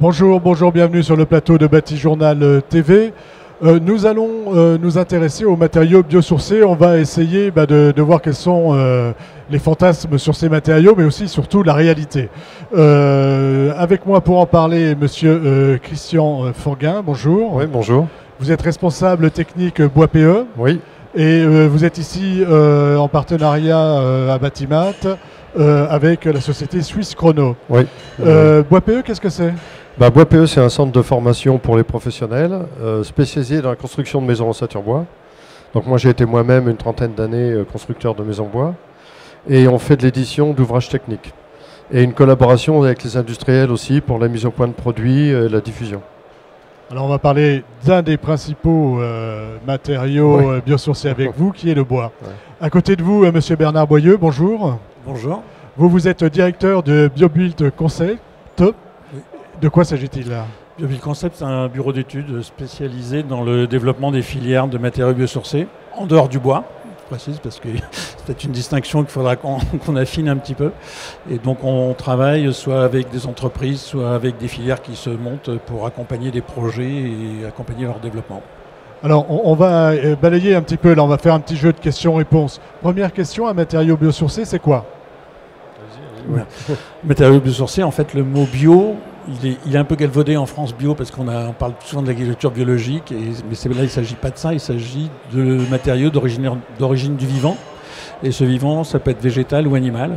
Bonjour, bonjour, bienvenue sur le plateau de Bâti-Journal TV. Nous allons nous intéresser aux matériaux biosourcés. On va essayer de voir quels sont les fantasmes sur ces matériaux, mais aussi surtout la réalité. Avec moi pour en parler, monsieur Christian Forguin, bonjour. Oui, bonjour. Vous êtes responsable technique Bois PE. Oui. Et vous êtes ici en partenariat à Batimat avec la société Suisse Chrono. Oui. Bois PE, qu'est-ce que c'est ? Bois PE, c'est un centre de formation pour les professionnels spécialisé dans la construction de maisons en ossature bois. Donc moi j'ai été moi-même une trentaine d'années constructeur de maisons bois. Et on fait de l'édition d'ouvrages techniques. Et une collaboration avec les industriels aussi pour la mise au point de produits et la diffusion. Alors on va parler d'un des principaux matériaux biosourcés avec vous, qui est le bois. Ouais. À côté de vous, monsieur Bernard Boyeux, bonjour. Bonjour. Vous êtes directeur de BioBuild Concept. Oui. De quoi s'agit-il là ? BioBuild Concept, c'est un bureau d'études spécialisé dans le développement des filières de matériaux biosourcés, en dehors du bois, je précise, parce que c'est peut-être une distinction qu'il faudra qu'on affine un petit peu. Et donc on travaille soit avec des entreprises, soit avec des filières qui se montent pour accompagner des projets et accompagner leur développement. Alors on va balayer un petit peu, là on va faire un petit jeu de questions-réponses. Première question, un matériau biosourcé, c'est quoi ? Ouais. Matériaux biosourcés, en fait le mot bio, il est un peu galvaudé en France bio parce on parle souvent de l'agriculture biologique, mais là il ne s'agit pas de ça, il s'agit de matériaux d'origine du vivant. Et ce vivant, ça peut être végétal ou animal.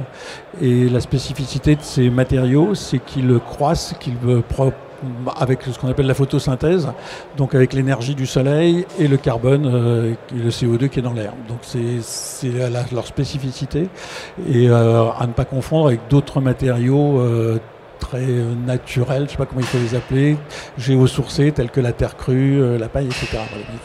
Et la spécificité de ces matériaux, c'est qu'ils croissent, avec ce qu'on appelle la photosynthèse, donc avec l'énergie du soleil et le carbone, le CO2 qui est dans l'air. Donc c'est leur spécificité. Et à ne pas confondre avec d'autres matériaux très naturels, je ne sais pas comment il faut les appeler, géosourcés, tels que la terre crue, la paille, etc.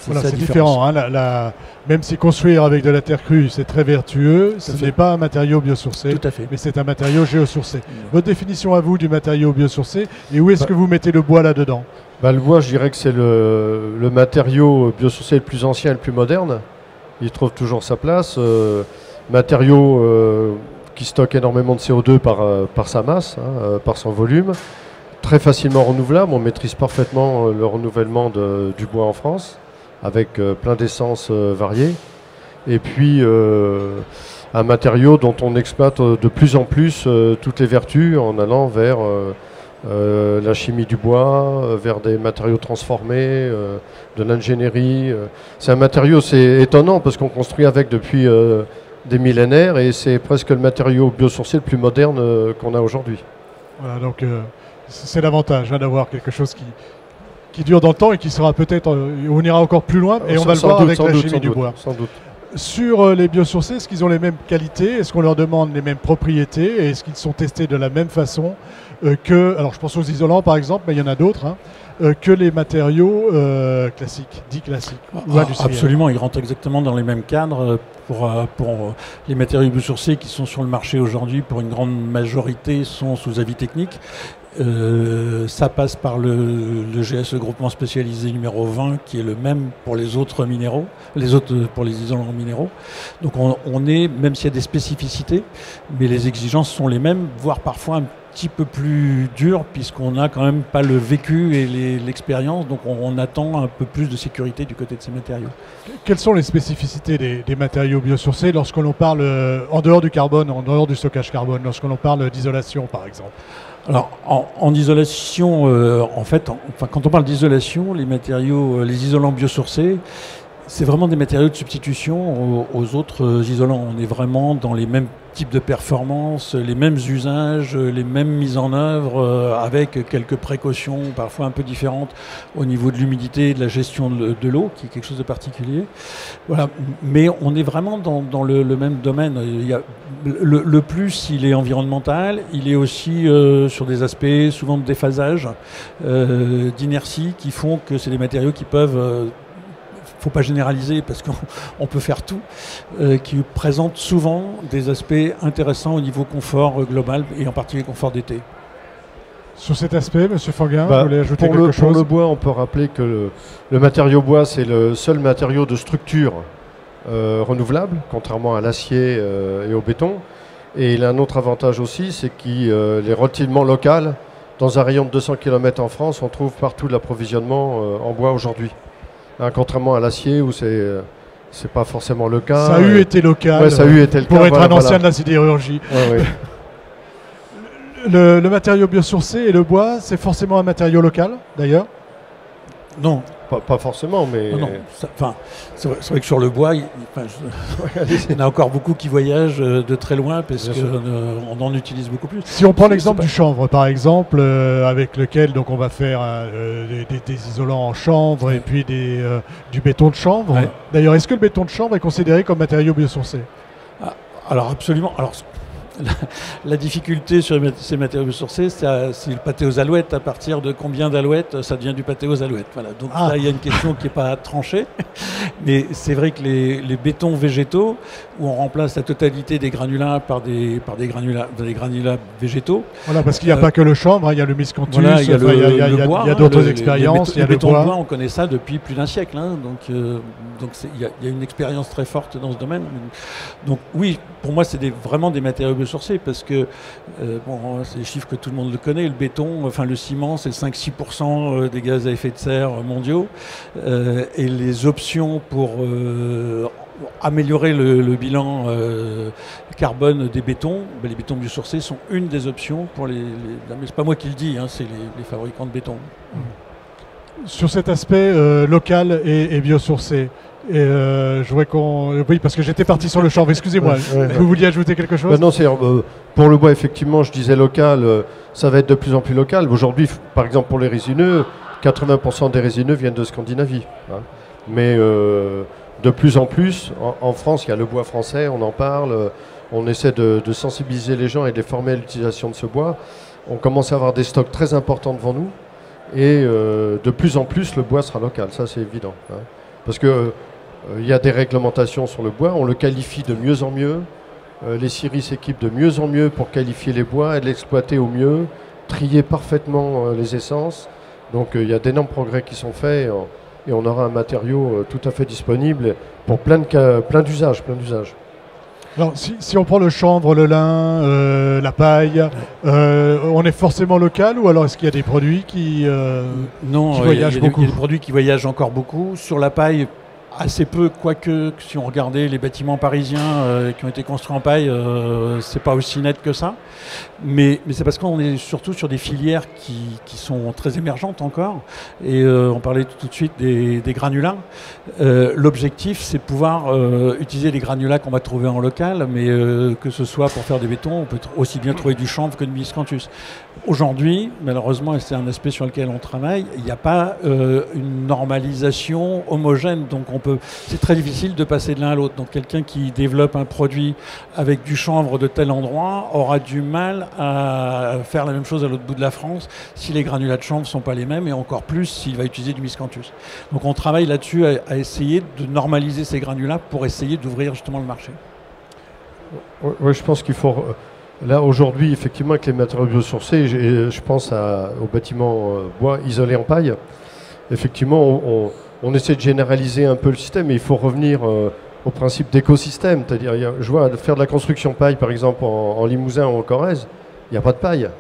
Voilà, c'est différent. Hein, même si construire avec de la terre crue, c'est très vertueux, ce n'est pas un matériau biosourcé, tout à fait, mais c'est un matériau géosourcé. Votre définition à vous du matériau biosourcé, et où est-ce que vous mettez le bois là-dedans ? Le bois, je dirais que c'est le matériau biosourcé le plus ancien et le plus moderne. Il trouve toujours sa place. Matériau qui stocke énormément de CO2 par sa masse, par son volume, très facilement renouvelable. On maîtrise parfaitement le renouvellement du bois en France, avec plein d'essences variées. Et puis un matériau dont on exploite de plus en plus toutes les vertus en allant vers la chimie du bois, vers des matériaux transformés, de l'ingénierie. C'est un matériau, c'est étonnant parce qu'on construit avec depuis des millénaires et c'est presque le matériau biosourcé le plus moderne qu'on a aujourd'hui. Voilà, donc c'est l'avantage d'avoir quelque chose qui dure dans le temps et qui sera peut-être, on ira encore plus loin et on va le voir avec la chimie du bois. Sans doute. Sur les biosourcés, est-ce qu'ils ont les mêmes qualités ? Est-ce qu'on leur demande les mêmes propriétés ? Et est-ce qu'ils sont testés de la même façon que, alors je pense aux isolants par exemple, mais il y en a d'autres, que les matériaux classiques, dits classiques ou industriels ? Absolument, ils rentrent exactement dans les mêmes cadres. Pour les matériaux biosourcés qui sont sur le marché aujourd'hui, pour une grande majorité, sont sous avis technique. Ça passe par le GSE groupement spécialisé numéro 20 qui est le même pour les autres minéraux, pour les isolants minéraux. Donc on est, même s'il y a des spécificités, mais les exigences sont les mêmes, voire parfois un petit peu plus dures puisqu'on n'a quand même pas le vécu et l'expérience, donc on attend un peu plus de sécurité du côté de ces matériaux. Quelles sont les spécificités des matériaux biosourcés lorsque l'on parle, en dehors du carbone, en dehors du stockage carbone, lorsque l'on parle d'isolation par exemple ? Alors, en isolation, quand on parle d'isolation, les isolants biosourcés, c'est vraiment des matériaux de substitution aux autres isolants. On est vraiment dans les mêmes types de performances, les mêmes usages, les mêmes mises en œuvre, avec quelques précautions parfois un peu différentes au niveau de l'humidité et de la gestion de l'eau, qui est quelque chose de particulier. Voilà. Mais on est vraiment dans le même domaine. Le plus, il est environnemental, il est aussi sur des aspects souvent de déphasage, d'inertie, qui font que c'est des matériaux qui peuvent... faut pas généraliser parce qu'on peut faire tout, qui présente souvent des aspects intéressants au niveau confort global et en particulier confort d'été. Sur cet aspect, M. Forguin, vous voulez ajouter quelque chose ? Pour le bois, on peut rappeler que le matériau bois, c'est le seul matériau de structure renouvelable, contrairement à l'acier et au béton. Et il a un autre avantage aussi, c'est qu'il est relativement local, dans un rayon de 200 km en France, on trouve partout de l'approvisionnement en bois aujourd'hui. Hein, contrairement à l'acier où c'est pas forcément le cas. Ça a eu été local. Ouais, ça a eu été le pour cas, être un ancien de la sidérurgie. Ouais, ouais. Le matériau biosourcé et le bois, c'est forcément un matériau local, d'ailleurs? Non. Pas forcément, mais... Non, c'est vrai que sur le bois, il y en a encore beaucoup qui voyagent de très loin parce qu'on en utilise beaucoup plus. Si on prend l'exemple du chanvre, par exemple, avec lequel donc, on va faire des isolants en chanvre et puis du béton de chanvre. Ouais. D'ailleurs, est-ce que le béton de chanvre est considéré comme matériau biosourcé? Alors absolument. Alors, la difficulté sur ces matériaux biosourcés, c'est le pâté aux alouettes. À partir de combien d'alouettes ça devient du pâté aux alouettes? Voilà. Donc là, il y a une question qui n'est pas tranchée. Mais c'est vrai que les bétons végétaux, où on remplace la totalité des granulats par des granulats végétaux. Voilà, parce qu'il n'y a pas que le chanvre, hein, il y a le miscanthus, voilà, il y a d'autres expériences. Le béton de bois, on connaît ça depuis plus d'un siècle. Hein, donc il y a une expérience très forte dans ce domaine. Donc oui, pour moi, c'est vraiment des matériaux biosourcés parce que, c'est des chiffres que tout le monde le connaît, le béton, enfin le ciment, c'est 5-6% des gaz à effet de serre mondiaux. Et les options pour améliorer le bilan carbone des bétons, les bétons biosourcés sont une des options pour mais c'est pas moi qui le dis, hein, c'est les fabricants de béton. Sur cet aspect local et biosourcé, je vois oui, parce que j'étais parti sur le chanvre, excusez-moi, vous vouliez ajouter quelque chose? Non, pour le bois, effectivement, je disais local, ça va être de plus en plus local. Aujourd'hui, par exemple, pour les résineux, 80% des résineux viennent de Scandinavie. Hein. Mais de plus en plus, en France, il y a le bois français, on en parle, on essaie de sensibiliser les gens et de les former à l'utilisation de ce bois. On commence à avoir des stocks très importants devant nous et de plus en plus, le bois sera local, ça c'est évident. Hein. Parce que il y a des réglementations sur le bois, on le qualifie de mieux en mieux, les scieries s'équipent de mieux en mieux pour qualifier les bois et l'exploiter au mieux, trier parfaitement les essences. Donc il y a d'énormes progrès qui sont faits et on aura un matériau tout à fait disponible pour plein d'usages. Alors, si on prend le chanvre, le lin, la paille, on est forcément local ou alors est-ce qu'il y a des produits qui voyagent beaucoup? Il y a des produits qui voyagent encore beaucoup. Sur la paille, assez peu, quoique si on regardait les bâtiments parisiens qui ont été construits en paille, c'est pas aussi net que ça. Mais c'est parce qu'on est surtout sur des filières qui sont très émergentes encore. Et on parlait tout de suite des granulats. L'objectif, c'est de pouvoir utiliser les granulats qu'on va trouver en local, mais que ce soit pour faire des bétons, on peut aussi bien trouver du chanvre que du miscanthus. Aujourd'hui, malheureusement, et c'est un aspect sur lequel on travaille, il n'y a pas une normalisation homogène. Donc c'est très difficile de passer de l'un à l'autre. Donc quelqu'un qui développe un produit avec du chanvre de tel endroit aura du mal à faire la même chose à l'autre bout de la France si les granulats de chanvre ne sont pas les mêmes et encore plus s'il va utiliser du miscanthus. Donc on travaille là-dessus à essayer de normaliser ces granulats pour essayer d'ouvrir justement le marché. Oui, je pense qu'il faut... Là, aujourd'hui, effectivement, avec les matériaux biosourcés, je pense aux bâtiments bois isolés en paille. Effectivement, on essaie de généraliser un peu le système, mais il faut revenir au principe d'écosystème. C'est-à-dire, je vois faire de la construction paille, par exemple, en Limousin ou en Corrèze, il n'y a pas de paille.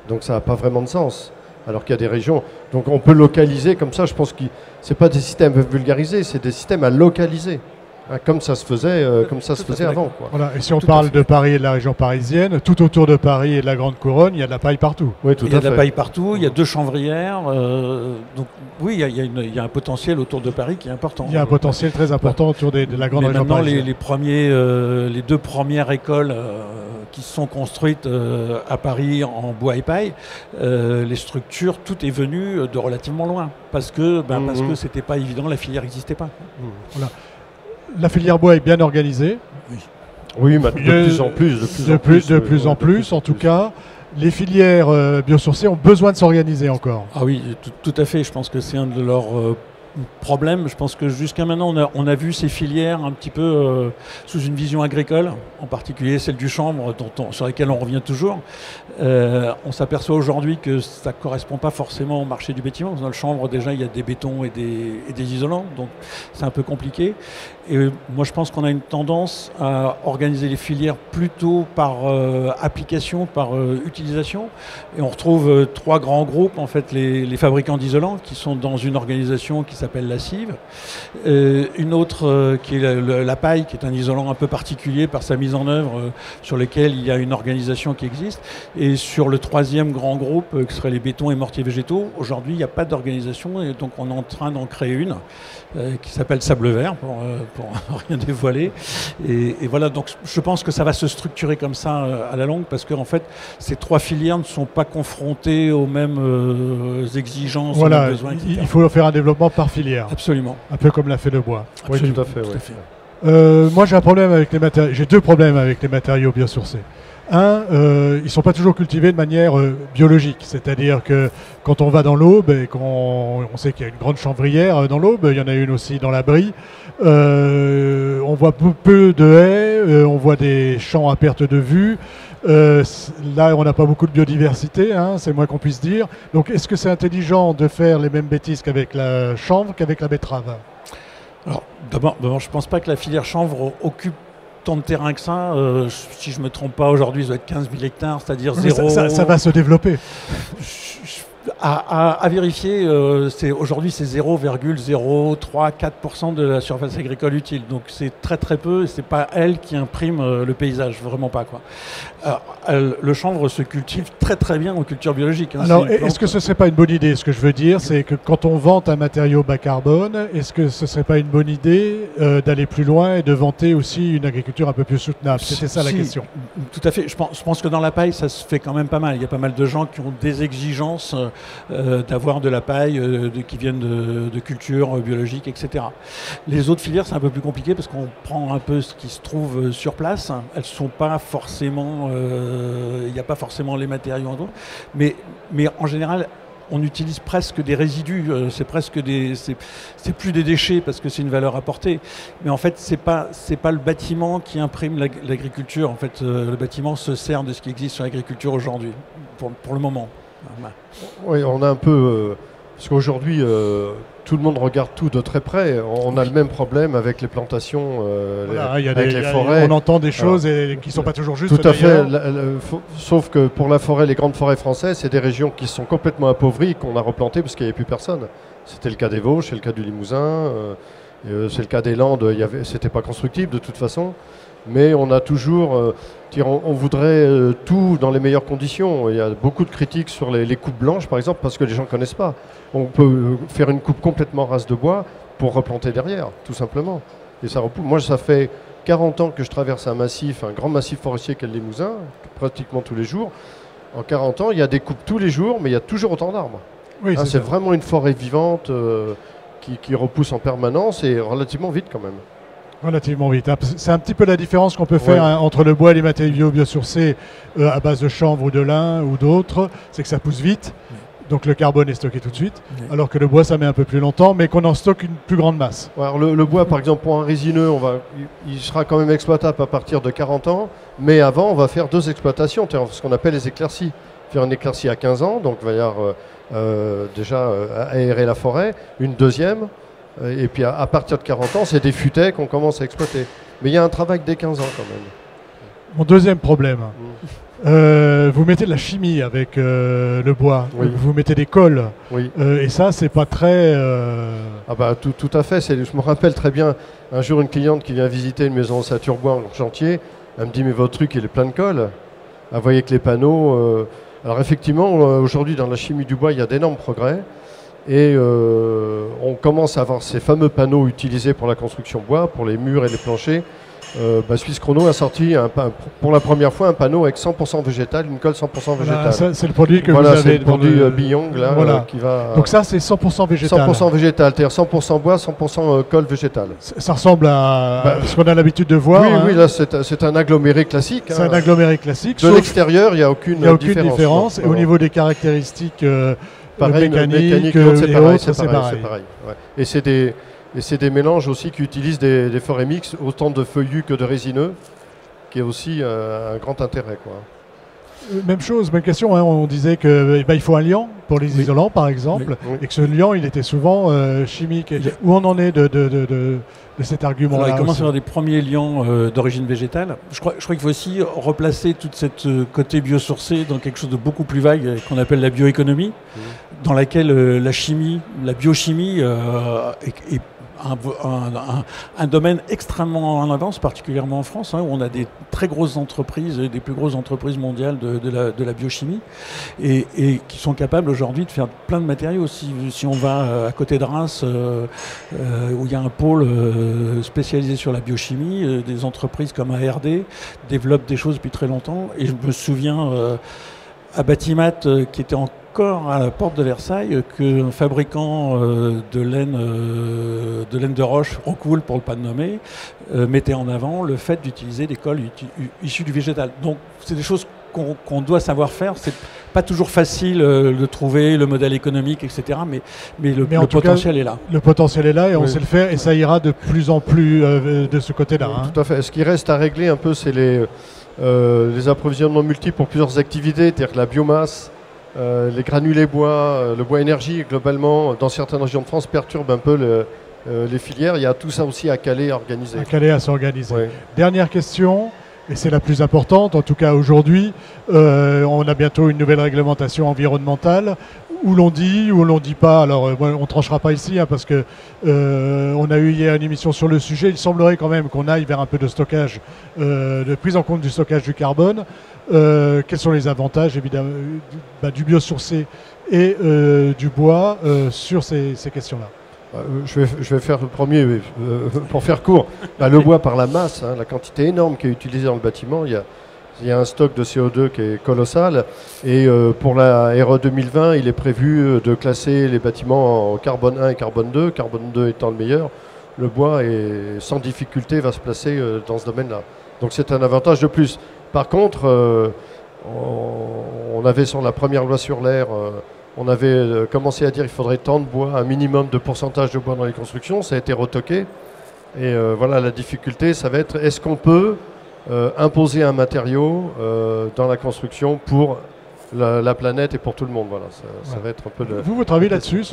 Donc ça n'a pas vraiment de sens. Alors qu'il y a des régions... Donc on peut localiser comme ça. Je pense que ce n'est pas des systèmes vulgarisés, c'est des systèmes à localiser. Hein, comme ça se faisait, avant. Quoi. Voilà. Et si on parle de Paris et de la région parisienne, tout autour de Paris et de la Grande Couronne, il y a de la paille partout. Oui, il y a de la paille partout, il y a 2 chanvrières. Donc oui, il y a un potentiel autour de Paris qui est important. Il y a un potentiel très important autour de la grande région parisienne. Maintenant, les 2 premières écoles qui se sont construites à Paris en bois et paille, les structures, tout est venu de relativement loin. Parce que ce n'était pas évident, la filière n'existait pas. Voilà. La filière bois est bien organisée. Oui, de plus en plus. De plus en plus, en tout cas. Les filières biosourcées ont besoin de s'organiser encore. Ah oui, tout à fait. Je pense que c'est un de leurs problème. Je pense que jusqu'à maintenant, on a vu ces filières un petit peu sous une vision agricole, en particulier celle du chanvre, sur laquelle on revient toujours. On s'aperçoit aujourd'hui que ça ne correspond pas forcément au marché du bâtiment. Dans le chanvre, déjà, il y a des bétons et des isolants, donc c'est un peu compliqué. Et moi, je pense qu'on a une tendance à organiser les filières plutôt par application, par utilisation. Et on retrouve trois grands groupes, en fait, les fabricants d'isolants, qui sont dans une organisation qui s'appelle la CIV. Une autre qui est la paille, qui est un isolant un peu particulier par sa mise en œuvre, sur lequel il y a une organisation qui existe. Et sur le troisième grand groupe, qui serait les bétons et mortiers végétaux, aujourd'hui, il n'y a pas d'organisation. Et donc, on est en train d'en créer une qui s'appelle Sable Vert, pour rien dévoiler. Et voilà, donc je pense que ça va se structurer comme ça à la longue, parce qu'en fait, ces trois filières ne sont pas confrontées aux mêmes exigences, aux mêmes besoins, etc. Il faut faire un développment par filière. Absolument. Un peu comme l'a fait le bois. Absolument, oui, tout à fait. Tout oui. à fait. Moi, j'ai un problème avec les matériaux. J'ai deux problèmes avec les matériaux biosourcés. Un, ils ne sont pas toujours cultivés de manière biologique, c'est-à-dire que quand on va dans l'Aube et qu'on sait qu'il y a une grande chanvrière dans l'Aube, il y en a une aussi dans la Brie, on voit peu de haies, on voit des champs à perte de vue. Là, on n'a pas beaucoup de biodiversité, hein, c'est le moins qu'on puisse dire. Donc, est-ce que c'est intelligent de faire les mêmes bêtises qu'avec la chanvre qu'avec la betterave? Alors, d'abord, je ne pense pas que la filière chanvre occupe tant de terrain que ça. Si je ne me trompe pas, aujourd'hui, ça doit être 15 000 hectares, c'est-à-dire zéro. Ça va se développer. À vérifier, aujourd'hui c'est 0,034% de la surface agricole utile, donc c'est très très peu, et c'est pas elle qui imprime le paysage, vraiment pas quoi. Alors, le chanvre se cultive très très bien en culture biologique. Hein. Alors est-ce que ce serait pas une bonne idée? Ce que je veux dire, c'est que quand on vante un matériau bas carbone, est-ce que ce serait pas une bonne idée d'aller plus loin et de vanter aussi une agriculture un peu plus soutenable? C'était ça la question. Tout à fait. Je pense que dans la paille, ça se fait quand même pas mal. Il y a pas mal de gens qui ont des exigences d'avoir de la paille qui viennent de cultures biologiques, etc. Les autres filières, c'est un peu plus compliqué parce qu'on prend un peu ce qui se trouve sur place. Elles sont pas forcément, il n'y a pas forcément les matériaux en tout, mais en général, on utilise presque des résidus, c'est plus des déchets parce que c'est une valeur apportée. Mais en fait, c'est pas le bâtiment qui imprime l'agriculture. En fait, le bâtiment se sert de ce qui existe sur l'agriculture aujourd'hui, pour le moment. Oui, on a un peu... parce qu'aujourd'hui, tout le monde regarde tout de très près. On a le même problème avec les plantations, avec les forêts. On entend des choses qui ne sont pas toujours justes. Tout à fait. Sauf que pour la forêt, les grandes forêts françaises, c'est des régions qui sont complètement appauvries, qu'on a replantées parce qu'il n'y avait plus personne. C'était le cas des Vosges, c'est le cas du Limousin, c'est le cas des Landes. C'était pas constructible de toute façon. Mais on a toujours, on voudrait tout dans les meilleures conditions. Il y a beaucoup de critiques sur les coupes blanches, par exemple, parce que les gens ne connaissent pas. On peut faire une coupe complètement rase de bois pour replanter derrière, tout simplement. Et ça repousse. Moi, ça fait 40 ans que je traverse un grand massif forestier qu'est le Limousin, pratiquement tous les jours. En 40 ans, il y a des coupes tous les jours, mais il y a toujours autant d'arbres. Oui, c'est vraiment une forêt vivante qui repousse en permanence et relativement vite quand même. Relativement vite. C'est un petit peu la différence qu'on peut faire entre le bois et les matériaux biosourcés à base de chanvre ou de lin ou d'autres, c'est que ça pousse vite, donc le carbone est stocké tout de suite, alors que le bois ça met un peu plus longtemps, mais qu'on en stocke une plus grande masse. Alors le bois par exemple pour un résineux, il sera quand même exploitable à partir de 40 ans, mais avant on va faire 2 exploitations, ce qu'on appelle les éclaircies. Faire une éclaircie à 15 ans, donc il va y avoir déjà aérer la forêt, une deuxième. Et puis à partir de 40 ans, c'est des futaies qu'on commence à exploiter. Mais il y a un travail dès 15 ans quand même. Mon deuxième problème, vous mettez de la chimie avec le bois, vous mettez des cols, et ça c'est pas très... Ah bah tout à fait, je me rappelle très bien, un jour une cliente qui vient visiter une maison en Saturbois en chantier, elle me dit mais votre truc il est plein de colle. Vous voyez que les panneaux... Alors effectivement, aujourd'hui dans la chimie du bois il y a d'énormes progrès. Et on commence à avoir ces fameux panneaux utilisés pour la construction bois, pour les murs et les planchers. Suisse Chrono a sorti pour la première fois un panneau avec 100% végétal, une colle 100% végétale. C'est le produit que vous avez. C'est le produit Biyong là, qui va... Donc ça c'est 100% végétal. 100% végétal, c'est-à-dire 100% bois, 100% colle végétale. Ça ressemble à ce qu'on a l'habitude de voir. Oui, là c'est un aggloméré classique. C'est un aggloméré classique. De l'extérieur, il n'y a aucune différence. Et au niveau des caractéristiques pareil, mécanique et c'est pareil, autres, c'est pareil. Ouais. Et c'est des mélanges aussi qui utilisent des forêts mixtes, autant de feuillus que de résineux, qui est aussi un grand intérêt, quoi. Même chose, même question. Hein, on disait que il faut un liant pour les isolants, par exemple, et que ce liant, il était souvent chimique. Où on en est de cet argument-là? Il commence à y avoir des premiers liants d'origine végétale. Je crois qu'il faut aussi replacer toute cette côté biosourcé dans quelque chose de beaucoup plus vague qu'on appelle la bioéconomie, dans laquelle la chimie, la biochimie est un domaine extrêmement en avance, particulièrement en France, hein, où on a des très grosses entreprises, des plus grosses entreprises mondiales de la biochimie, et qui sont capables aujourd'hui de faire plein de matériaux. Si on va à côté de Reims, où il y a un pôle spécialisé sur la biochimie, des entreprises comme ARD développent des choses depuis très longtemps. Et je me souviens à Batimat, qui était encore à la porte de Versailles, qu'un fabricant de laine de roche, Rockwool pour ne pas le nommer, mettait en avant le fait d'utiliser des cols issus du végétal. Donc c'est des choses qu'on doit savoir faire. C'est pas toujours facile de trouver le modèle économique, etc. Mais le potentiel est là. Le potentiel est là et on sait le faire, et ça ira de plus en plus de ce côté-là. Hein. Tout à fait. Ce qui reste à régler un peu, c'est les approvisionnements multiples pour plusieurs activités, c'est-à-dire que la biomasse, les granulés bois, le bois énergie, globalement, dans certaines régions de France, perturbe un peu les filières. Il y a tout ça aussi à caler, à organiser. À caler, à s'organiser. Oui. Dernière question, et c'est la plus importante, en tout cas aujourd'hui, on a bientôt une nouvelle réglementation environnementale, où l'on dit pas. Alors on ne tranchera pas ici, hein, parce que on a eu hier une émission sur le sujet. Il semblerait quand même qu'on aille vers un peu de stockage, de prise en compte du stockage du carbone. Quels sont les avantages évidemment du biosourcé et du bois sur ces questions-là? Je vais faire le premier, pour faire court. Le bois par la masse, hein, la quantité énorme qui est utilisée dans le bâtiment, il y a un stock de CO2 qui est colossal. Et pour la RE 2020, il est prévu de classer les bâtiments en carbone 1 et carbone 2, carbone 2 étant le meilleur. Le bois, sans difficulté, va se placer dans ce domaine-là. Donc c'est un avantage de plus. Par contre, on avait sur la première loi sur l'air, on avait commencé à dire qu'il faudrait tant de bois, un minimum de pourcentage de bois dans les constructions. Ça a été retoqué. Et voilà, la difficulté, ça va être, est-ce qu'on peut imposer un matériau dans la construction pour la planète et pour tout le monde? Voilà, ça va être un peu de... Vous, votre avis là-dessus,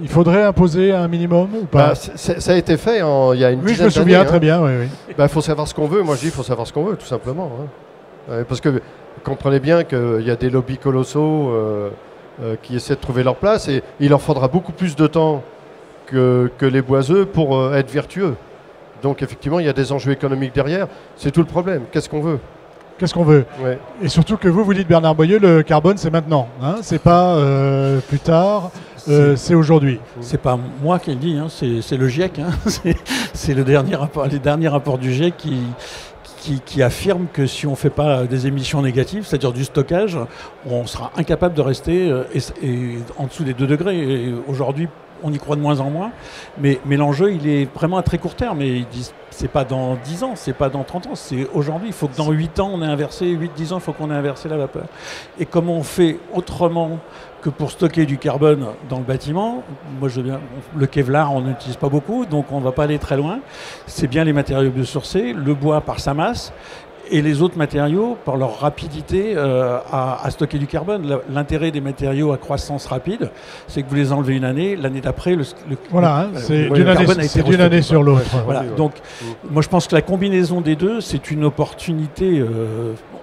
il faudrait imposer un minimum ou pas? Ça a été fait il y a une dizaine d'années. Oui, je me souviens très bien. Oui. Il faut savoir ce qu'on veut. Moi, je dis il faut savoir ce qu'on veut, tout simplement. Hein. Parce que vous comprenez bien qu'il y a des lobbies colossaux qui essaient de trouver leur place, et il leur faudra beaucoup plus de temps que les boiseux pour être vertueux. Donc effectivement, il y a des enjeux économiques derrière. C'est tout le problème. Qu'est-ce qu'on veut? Qu'est-ce qu'on veut? Ouais. Et surtout que vous dites, Bernard Boyer, le carbone, c'est maintenant. Hein, c'est pas plus tard, c'est aujourd'hui. C'est pas moi qui le dis, hein, c'est le GIEC. Hein, c'est les derniers rapports du GIEC qui affirme que si on ne fait pas des émissions négatives, c'est-à-dire du stockage, on sera incapable de rester en dessous des 2 degrés. Et aujourd'hui, on y croit de moins en moins, mais l'enjeu, il est vraiment à très court terme. Et ils disent, c'est pas dans 10 ans, c'est pas dans 30 ans, c'est aujourd'hui. Il faut que dans 8 ans, on ait inversé, 8-10 ans, il faut qu'on ait inversé la vapeur. Et comment on fait autrement que pour stocker du carbone dans le bâtiment? Moi, le Kevlar, on n'utilise pas beaucoup, donc on ne va pas aller très loin. C'est bien les matériaux biosourcés, le bois par sa masse, et les autres matériaux par leur rapidité à stocker du carbone. L'intérêt des matériaux à croissance rapide, c'est que vous les enlevez une année, l'année d'après, c'est d'une année sur l'autre. Voilà. Donc, moi je pense que la combinaison des deux, c'est une opportunité.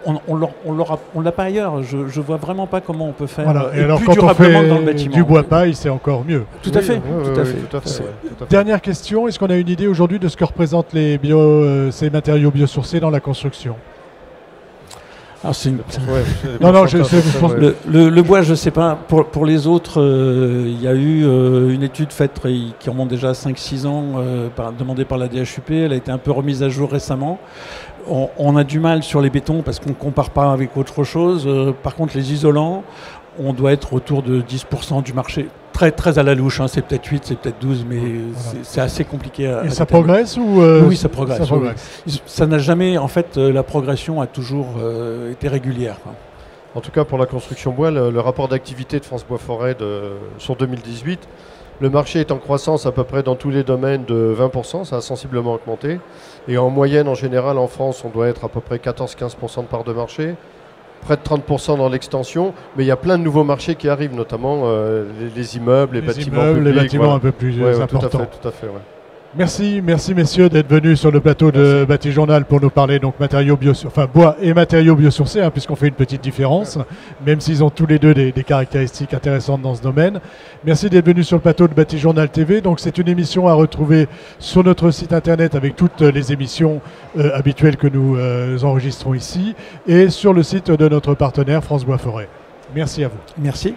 On l'a pas ailleurs. Je vois vraiment pas comment on peut faire. Voilà. Et alors, plus quand durablement on fait dans le bâtiment. Du bois paille, c'est encore mieux. Tout à fait. Tout à fait. Dernière question, est-ce qu'on a une idée aujourd'hui de ce que représentent ces matériaux biosourcés dans la construction? Alors le bois, je ne sais pas. Pour les autres, il y a eu une étude faite qui remonte déjà à 5-6 ans, demandée par la DHUP. Elle a été un peu remise à jour récemment. On a du mal sur les bétons parce qu'on ne compare pas avec autre chose. Par contre, les isolants, on doit être autour de 10% du marché. Très, très à la louche, hein. C'est peut-être 8, c'est peut-être 12, mais c'est assez compliqué. Et ça progresse ou Oui, ça progresse. Ça n'a jamais, en fait, la progression a toujours été régulière, quoi. En tout cas, pour la construction bois, le rapport d'activité de France Bois Forêt sur 2018, le marché est en croissance à peu près dans tous les domaines de 20%, ça a sensiblement augmenté. Et en moyenne, en général, en France, on doit être à peu près 14-15% de part de marché, près de 30% dans l'extension. Mais il y a plein de nouveaux marchés qui arrivent, notamment les immeubles, les bâtiments publics. Les bâtiments un peu plus importants. Tout à fait, ouais. Merci messieurs d'être venus sur le plateau de Bâti-Journal pour nous parler donc bois et matériaux biosourcés, puisqu'on fait une petite différence, même s'ils ont tous les deux des caractéristiques intéressantes dans ce domaine. Merci d'être venus sur le plateau de Bâti-Journal TV. Donc c'est une émission à retrouver sur notre site internet avec toutes les émissions habituelles que nous enregistrons ici et sur le site de notre partenaire France Bois Forêt. Merci à vous. Merci.